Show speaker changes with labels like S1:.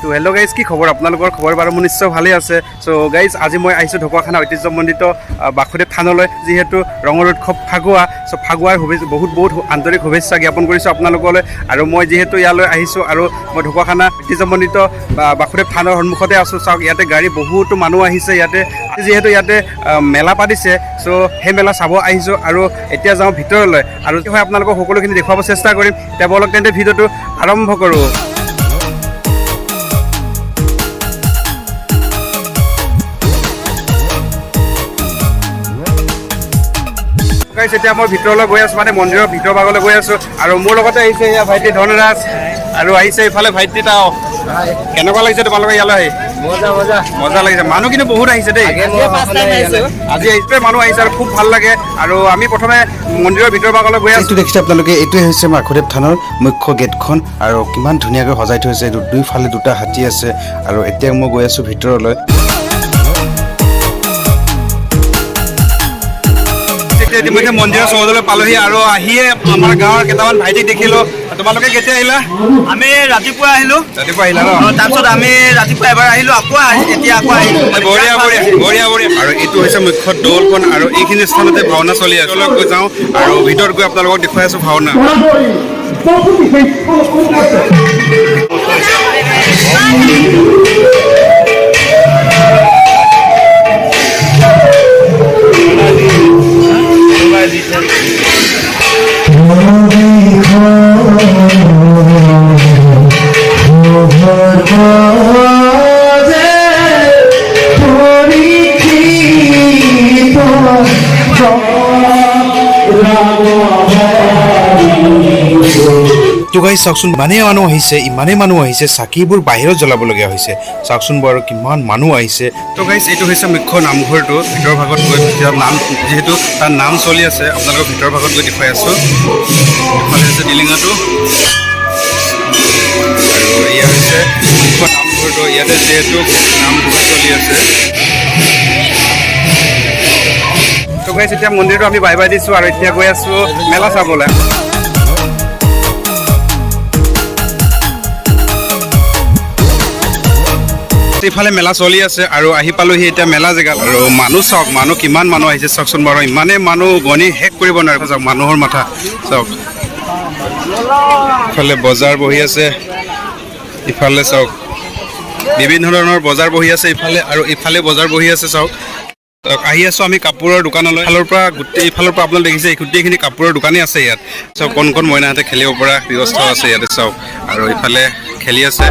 S1: তো hello' guys, কি খবৰ আপোনালোকৰ? খবৰ বাৰু মোৰ নিশ্চয় ভালেই আছে। চ' গাইজ, আজি মই আহিছোঁ ঢকুৱাখানা ঐতিহ্যমণ্ডিত বাসুদেৱ থানলৈ, যিহেতু ৰঙৰ উৎসৱ ফাকুৱা। চ' ফাকুৱাৰ বহুত আন্তৰিক শুভেচ্ছা জ্ঞাপন কৰিছোঁ আপোনালোকলৈ। আৰু মই যিহেতু ইয়ালৈ আহিছোঁ আৰু মই ঢকুৱাখানা ঐতিহ্যমণ্ডিত বাসুদেৱ থানৰ সন্মুখতে আছোঁ। চাওক, ইয়াতে গাড়ী বহুতো মানুহ আহিছে। ইয়াতে যিহেতু ইয়াতে মেলা পাতিছে, চ' সেই মেলা চাব আহিছোঁ। আৰু এতিয়া যাওঁ ভিতৰলৈ, আৰু হয় আপোনালোকক সকলোখিনি দেখুৱাব চেষ্টা কৰিম। এতিয়া বলক তেন্তে ভিডিঅ'টো আৰম্ভ কৰোঁ। এতিয়া মই ভিতৰলৈ গৈ আছোঁ, মানে মন্দিৰৰ ভিতৰ ভাগলৈ গৈ আছোঁ। আৰু মোৰ লগতে আহিছে এয়া ভাইটি ধনৰাজ, আৰু আহিছে ইফালে ভাইটি তাও। কেনেকুৱা লাগিছে তোমালোকে ইয়ালৈ আহি? মজা লাগিছে। মানুহ কিন্তু বহুত আহিছে দেই। আজি এইটোৱে মানুহ আহিছে আৰু খুব ভাল লাগে। আৰু আমি প্ৰথমে মন্দিৰৰ ভিতৰ ভাগলৈ গৈ আছোঁ।
S2: দেখিছে আপোনালোকে, এইটোৱে হৈছে বাসুদেৱ থানৰ মুখ্য গেটখন। আৰু কিমান ধুনীয়াকৈ সজাই থৈছে। দুইফালে দুটা হাতী আছে। আৰু এতিয়া মই গৈ আছোঁ ভিতৰলৈ।
S1: ইতিমধ্যে মন্দিৰৰ চৌহদলৈ পালোহি, আৰু আহিয়ে আমাৰ গাঁৱৰ কেইটামান ভাইটিক দেখিলোঁ। তোমালোকে কেতিয়া আহিলা?
S3: আমি ৰাতিপুৱা আহিলোঁ।
S1: ৰাতিপুৱা আহিলা ন?
S3: তাৰপিছত আমি ৰাতিপুৱা এবাৰ আহিলোঁ, এতিয়া আকৌ আহিলোঁ।
S1: বঢ়িয়া। আৰু এইটো হৈছে মুখ্য দৌলখন, আৰু এইখিনি স্থানতে ভাওনা চলি আছে। গৈ যাওঁ আৰু ভিতৰত গৈ আপোনালোকক দেখুৱাই আছোঁ ভাওনা।
S2: তো গাইজ চাওকচোন, ইমানেই মানুহ আহিছে, চাকিবোৰ বাহিৰত জ্বলাবলগীয়া হৈছে। চাওকচোন বাৰু কিমান মানুহ আহিছে।
S1: তো গাইজ, এইটো হৈছে মুখ্য নামঘৰটো। ভিতৰ ভাগত গৈ নাম, যিহেতু তাৰ নাম চলি আছে, আপোনালোকৰ ভিতৰ ভাগত গৈ দেখুৱাই আছোঁ। ইফালে হৈছে টিলিঙাটো, আৰু এয়া হৈছে মুখ্য নামঘৰটো। ইয়াতে যিহেতু নাম চলি আছে। তো গাইজ, এতিয়া মন্দিৰটো আমি বাই দিছোঁ, আৰু এতিয়া গৈ আছোঁ মেলা চাবলৈ। ইফালে মেলা চলি আছে, আৰু আহি পালোহি এতিয়া মেলা জেগাত। আৰু মানুহ চাওক, কিমান মানুহ আহিছে চাওকচোন বাৰু। ইমানেই মানুহ গণি শেষ কৰিব নোৱাৰে। চাওক মানুহৰ মাথা চাওক। ইফালে বজাৰ বহি আছে, ইফালে চাওক বিভিন্ন ধৰণৰ বজাৰ বহি আছে ইফালে, আৰু ইফালে বজাৰ বহি আছে। চাওক, আহি আছোঁ আমি কাপোৰৰ দোকানলৈ। ইফালৰ পৰা আপোনালোকে দেখিছে, গোটেইখিনি কাপোৰৰ দোকানেই আছে ইয়াত। চাওক, কণ মইনাহঁতে খেলিব পৰা ব্যৱস্থাও আছে ইয়াতে। চাওক, আৰু ইফালে খেলি আছে।